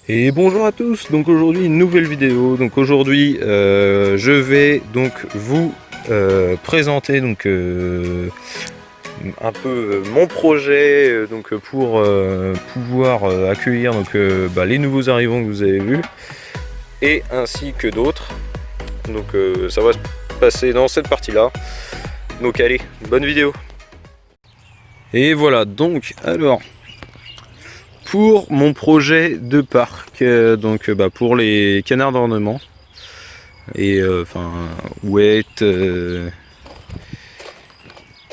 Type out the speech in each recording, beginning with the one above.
Et bonjour à tous, donc aujourd'hui une nouvelle vidéo. Donc aujourd'hui je vais donc vous présenter donc un peu mon projet donc pour pouvoir accueillir donc les nouveaux arrivants que vous avez vus et ainsi que d'autres. Donc ça va se passer dans cette partie là. Donc allez, bonne vidéo. Et voilà, donc alors pour mon projet de parc, pour les canards d'ornement et ouettes,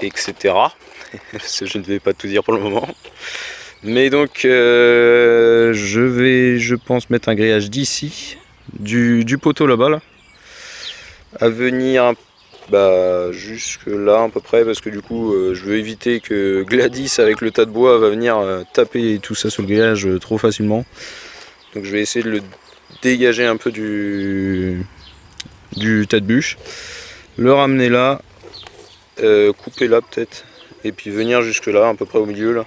etc. Je ne vais pas tout dire pour le moment. Mais donc je vais, je pense, mettre un grillage d'ici, du poteau là-bas là, à venir jusque là à peu près, parce que du coup je veux éviter que Gladys avec le tas de bois va venir taper tout ça sur le grillage trop facilement. Donc je vais essayer de le dégager un peu du tas de bûches, le ramener là, couper là peut-être, et puis venir jusque là à peu près au milieu là,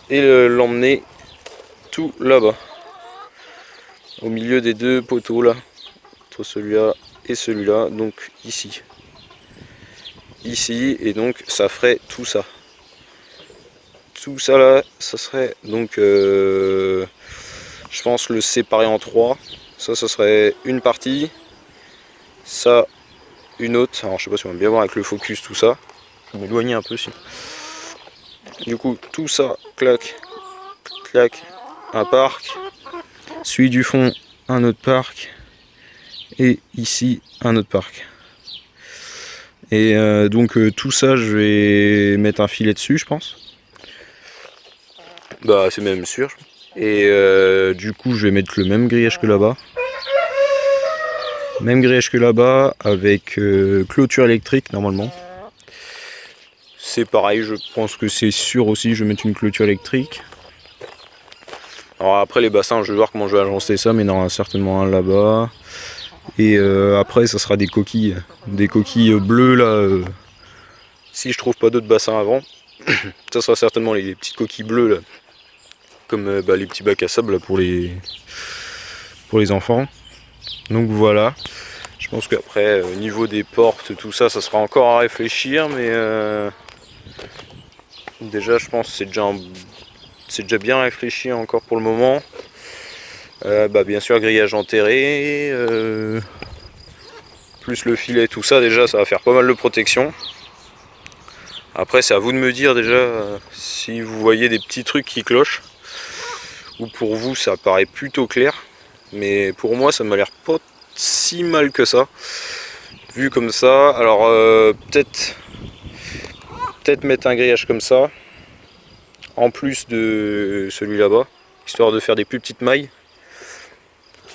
et l'emmener tout là-bas, au milieu des deux poteaux là, entre celui-là et celui-là, donc ici, et donc ça ferait tout ça là, ça serait donc je pense le séparer en trois. Ça serait une partie, ça une autre. Alors je sais pas si on va bien voir avec le focus tout ça, je vais m'éloigner un peu si. Du coup tout ça, clac clac, un parc, celui du fond un autre parc, et ici un autre parc. Et tout ça je vais mettre un filet dessus je pense. Bah c'est même sûr. Et du coup je vais mettre le même grillage que là-bas. Même grillage que là-bas avec clôture électrique normalement. C'est pareil, je pense que c'est sûr aussi, je vais mettre une clôture électrique. Alors après les bassins, je vais voir comment je vais agencer ça, mais il y en aura certainement un là-bas. Et après ça sera des coquilles bleues là. Si je trouve pas d'autres bassins avant, ça sera certainement les petites coquilles bleues là. Comme les petits bacs à sable là, pour les enfants. Donc voilà. Je pense qu'après au niveau des portes, tout ça, ça sera encore à réfléchir, mais déjà je pense que c'est déjà bien réfléchi encore pour le moment. Bien sûr grillage enterré, plus le filet, tout ça, déjà ça va faire pas mal de protection. Après c'est à vous de me dire déjà si vous voyez des petits trucs qui clochent, ou pour vous ça paraît plutôt clair, mais pour moi ça m'a l'air pas si mal que ça vu comme ça. Alors peut-être mettre un grillage comme ça en plus de celui là-bas, histoire de faire des plus petites mailles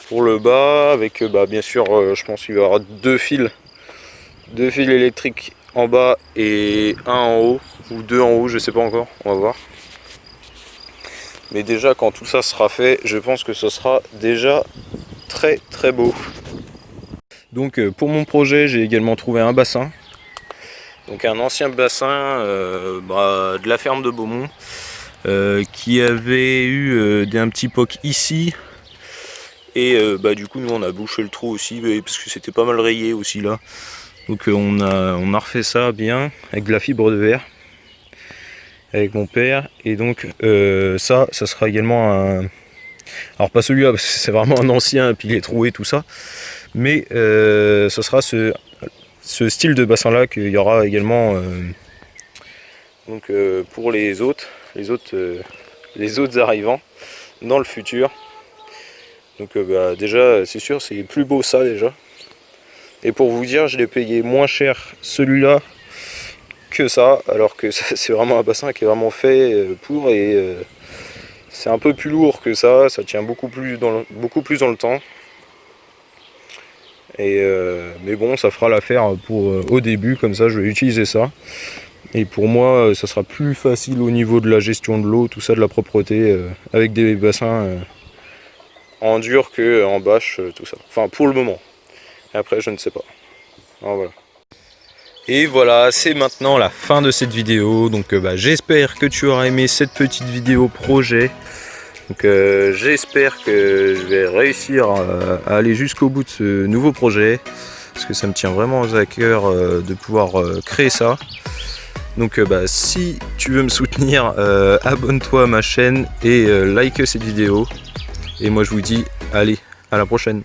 pour le bas, avec bien sûr je pense qu'il va y avoir deux fils électriques en bas et un en haut, ou deux en haut, je sais pas encore, on va voir. Mais déjà quand tout ça sera fait, je pense que ce sera déjà très très beau. Donc pour mon projet, j'ai également trouvé un bassin. Donc un ancien bassin de la ferme de Beaumont, qui avait eu un petit POC ici. Et du coup nous on a bouché le trou aussi, parce que c'était pas mal rayé aussi là. Donc on a refait ça bien avec de la fibre de verre avec mon père. Et donc ça sera également un... Alors pas celui-là parce que c'est vraiment un ancien et puis il est troué tout ça. Mais ça sera ce style de bassin là qu'il y aura également pour les autres arrivants dans le futur. Donc déjà c'est sûr, c'est plus beau ça déjà. Et pour vous dire, je l'ai payé moins cher celui-là que ça, alors que c'est vraiment un bassin qui est vraiment fait pour, et c'est un peu plus lourd que ça tient beaucoup plus dans le temps. Et mais bon, ça fera l'affaire pour au début, comme ça je vais utiliser ça. Et pour moi ça sera plus facile au niveau de la gestion de l'eau, tout ça, de la propreté, avec des bassins en dur que en bâche, tout ça. Enfin pour le moment. Et après je ne sais pas. Alors, voilà. Et voilà, c'est maintenant la fin de cette vidéo. Donc j'espère que tu auras aimé cette petite vidéo projet. Donc j'espère que je vais réussir à aller jusqu'au bout de ce nouveau projet, parce que ça me tient vraiment à cœur de pouvoir créer ça. Donc si tu veux me soutenir, abonne-toi à ma chaîne et like cette vidéo. Et moi je vous dis allez, à la prochaine.